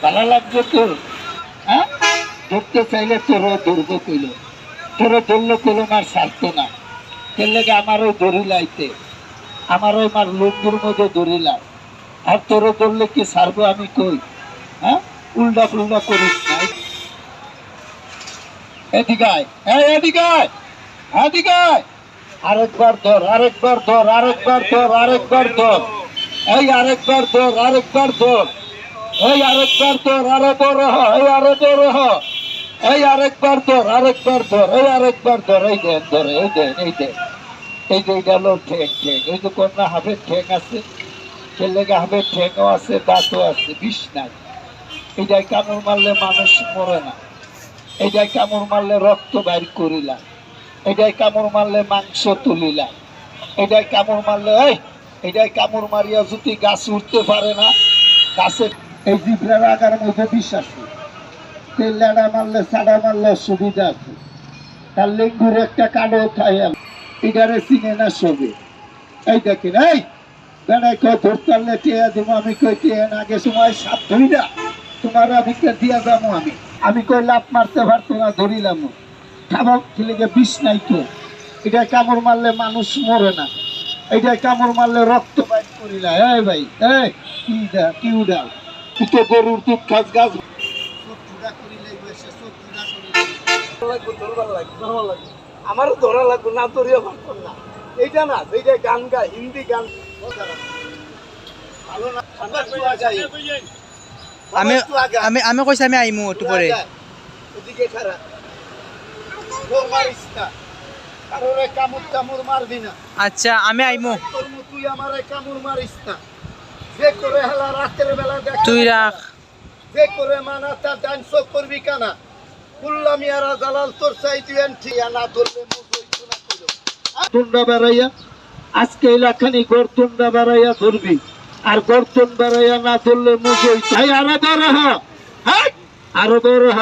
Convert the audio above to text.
ভালো লাগছে তোর? হ্যাঁ, ধরতে চাইলে তোরও ধরবো কইল, তোরও ধরলো কলম আর ছাড়তো না। এর লেগে আমার ওই ধরিলাইতে, আমার ওই মার লুঙ্গুর মধ্যে ধরিলাম। আর তোরও ধরলে কি ছাড়বো আমি কই? হ্যাঁ, উল্টা ফুল্টা করিস নাই। এদিকে আয়, এই এদিকে আয়, এদিকে আয়। আরেকবার ধর, আরেকবার ধর, আরেকবার ধর, আরেকবার ধর, এই আরেকবার ধর, আরেকবার ধর, এই আরেকবার ধর, আরো বড় হ, এই আরো বড় হ, এই আরেকবার ধর, আরেকবার ধর, এই আরেকবার ধর, এই দেন ধরে, এই দেন, এই দেন, এই যে এটা হলো ঠেক ঠেক, এই যে কন্যা হাফের ঠেক আছে, ছেলেকে হাফের ঠেকও আছে, দাঁতও আছে, বিষ নাই। এইটাই কামড় মারলে মানুষ মরে না, এইটাই কামড় মারলে রক্ত বাইর করিলাম, এটাই কামড় মারলে মাংস তুলিলাম, এটাই কামড় মারলে এটাই কামড় মারিয়া যদি গাছ উঠতে পারে না, গাছের এই জিভরার আগার মধ্যে বিষ আছে, তেল লাড়া মারলে সাড়া মারলে সুবিধা আছে। তার লেঙ্গুর একটা কালো খাই এটারে চিনে না সবে। এই দেখেন, এই বেড়াই কয় ধরতে পারলে টেয়া দেবো, আমি কই টেয়া আগে সময় সাপ ধরি না, তোমার আমি দিয়া যাবো, আমি কই লাভ মারতে পারতো না, ধরিলাম খাবার ছেলেকে বিষ নাই তো। এটা কামড় মারলে মানুষ মরে না, এটা কামড় মারলে রক্ত বাইর করি না। এই ভাই, এই কি উড়াল, তুই তো গরুর দুধ খাস, গাছ আমারও ধরা লাগবে না, ধরিয়া পারতাম না। এইটা না, এইটা গান গায়, হিন্দি গান ভালো না। আমি আমি কইছি আমি আইমু একটু পরে। ওদিকে খারাপ মারিস না, কারোরে কামড় টামড় মারবি না। আচ্ছা আমি আইমু, তুই আমারে কামড় মারিস না। যে করে হেলা রাতের বেলা দেখ, তুই রাখ। যে করে মানা তার ডান্স করবি কানা। কুল্লামি আর জালাল তোর চাই তুই ঠিয়া না ধরলে তুন্ডা বেড়াইয়া আজকে এলাকানি গড়তুন্ডা বেড়াইয়া ধরবি, আর গড়তুন বেড়াইয়া না ধরলে মুজই চাই। আরো বড় হ, আরো বড় হ।